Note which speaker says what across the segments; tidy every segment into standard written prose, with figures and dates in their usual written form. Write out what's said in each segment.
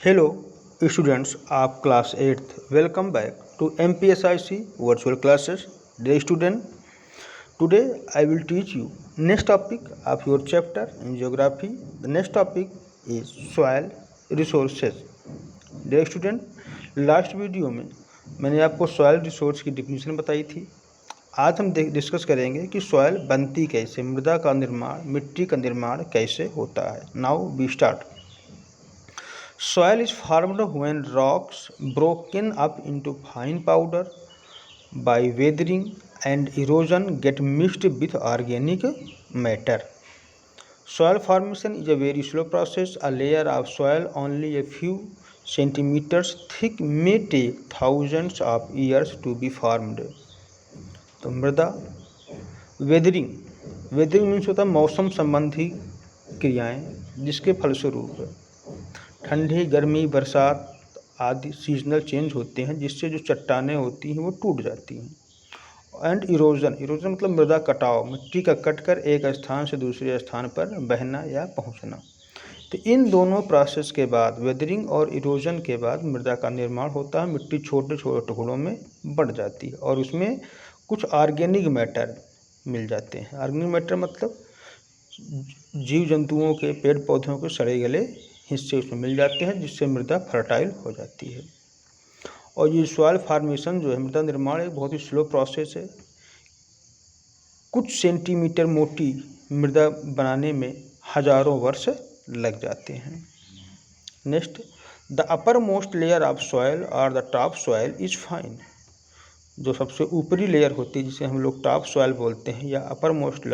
Speaker 1: Hello, students of class 8th. Welcome back to MPSIC virtual classes. Dear student, today I will teach you next topic of your chapter in geography. The next topic is soil resources. Dear student, last video में मैंने आपको soil resource की definition बताई थी। आज हम discuss करेंगे कि सॉयल बनती कैसे, मृदा का निर्माण, मिट्टी का निर्माण कैसे होता है। Now we start. Soil is formed when rocks broken up into fine powder by weathering and erosion get mixed with organic matter. Soil formation is a very slow process. A layer of soil only a few centimeters thick may take thousands of years to be formed. तो मृदा weathering means होता है मौसम संबंधी क्रियाएं जिसके फलस्वरूप ठंडी, गर्मी, बरसात आदि सीजनल चेंज होते हैं जिससे जो चट्टानें होती हैं वो टूट जाती हैं। एंड इरोजन मतलब मृदा कटाव, मिट्टी का कटकर एक स्थान से दूसरे स्थान पर बहना या पहुंचना। तो इन दोनों प्रोसेस के बाद, वेदरिंग और इरोजन के बाद मृदा का निर्माण होता है। मिट्टी छोटे छोटे टुकड़ों में बढ़ जाती है और उसमें कुछ ऑर्गेनिक मैटर मिल जाते हैं। ऑर्गेनिक मैटर मतलब जीव जंतुओं के, पेड़ पौधों के सड़े गले हिस्से उसमें मिल जाते हैं जिससे मृदा फर्टाइल हो जाती है। और ये सॉइल फॉर्मेशन जो है, मृदा निर्माण, एक बहुत ही स्लो प्रोसेस है। कुछ सेंटीमीटर मोटी मृदा बनाने में हजारों वर्ष लग जाते हैं। Next, the uppermost layer of soil और the top soil is fine. जो सबसे ऊपरी लेयर होती है जिसे हम लोग टॉप सॉइल बोलते हैं या अपर मोस्ट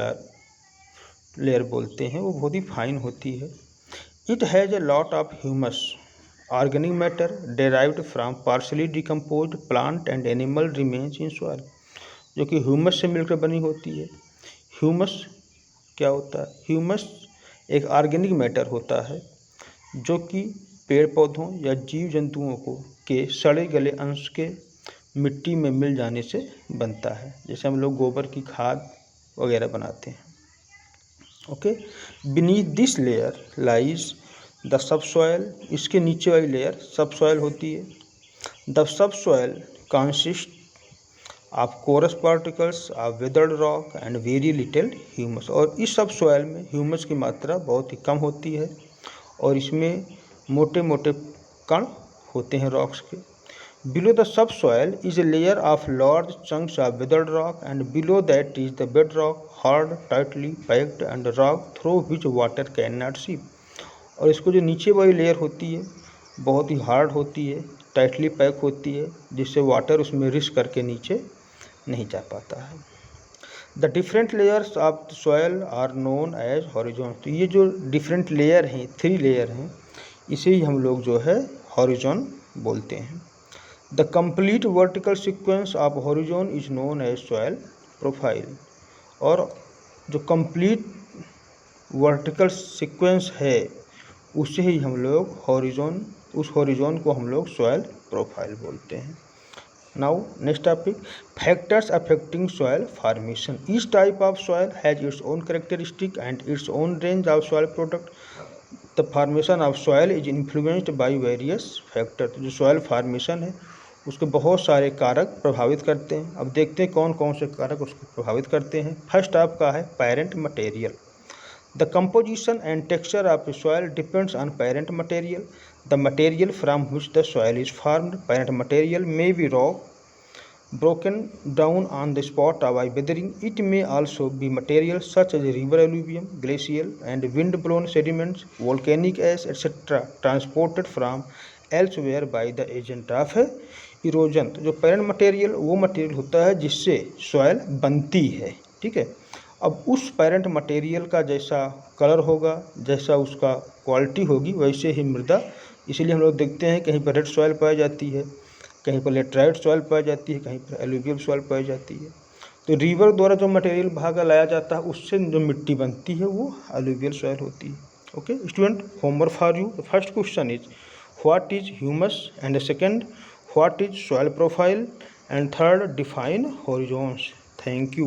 Speaker 1: लेयर बोलते हैं, वो बहुत ही फाइन होती है। It has a lot of humus, organic matter derived from partially decomposed plant and animal remains in soil, जो कि ह्यूमस से मिलकर बनी होती है। ह्यूमस क्या होता है? ह्यूमस एक ऑर्गेनिक मैटर होता है जो कि पेड़ पौधों या जीव जंतुओं को के सड़े गले अंश के मिट्टी में मिल जाने से बनता है। जैसे हम लोग गोबर की खाद वगैरह बनाते हैं। Okay, beneath this layer lies the sub soil. इसके नीचे वाली लेयर सब सॉयल होती है। The subsoil consist of coarse particles of weathered rock and very little humus. और इस सब सॉयल में ह्यूमस की मात्रा बहुत ही कम होती है और इसमें मोटे मोटे कण होते हैं रॉक्स के। Below the subsoil is a layer of large chunks of weathered rock, and below that is the bedrock, hard, tightly packed, and rock through which water cannot seep. और इसको जो नीचे वाली लेयर होती है बहुत ही हार्ड होती है, टाइटली पैक होती है, जिससे वाटर उसमें रिस करके नीचे नहीं जा पाता है। The different layers of soil are known as horizon. तो ये जो डिफरेंट लेयर हैं, 3 लेयर हैं, इसे ही हम लोग जो है हॉरिजॉन बोलते हैं। The complete vertical sequence of horizon is known as soil profile। और जो complete vertical sequence है उसे ही हम लोग उस horizon को हम लोग soil profile बोलते हैं। Now next topic, factors affecting soil formation। Each type of soil has its own characteristic and its own range of soil product। The formation of soil is influenced by various factors। जो soil formation है उसके बहुत सारे कारक प्रभावित करते हैं। अब देखते हैं कौन कौन से कारक उसको प्रभावित करते हैं। फर्स्ट आपका है parent material. The composition and texture of soil depends on parent material, the material from which the soil is formed. Parent material may be rock broken down on the spot by weathering. It may also be materials such as river alluvium, glacial and wind-blown sediments, volcanic ash, etc. transported from elsewhere by the agent of erosion। तो जो parent material वो material होता है जिससे soil बनती है, ठीक है। अब उस पेरेंट मटेरियल का जैसा कलर होगा, जैसा उसका क्वालिटी होगी, वैसे ही मृदा। इसीलिए हम लोग देखते हैं कहीं पर रेड सॉयल पाई जाती है, कहीं पर लेटराइट सॉइल पाई जाती है, कहीं पर एलुवियल सॉइल पाई जाती है। तो रिवर द्वारा जो मटेरियल भागा लाया जाता है उससे जो मिट्टी बनती है वो एलुवियल सॉइल होती है। Okay student, homework for you. The first question is what is humus, and second what is soil profile, and third define horizons. Thank you.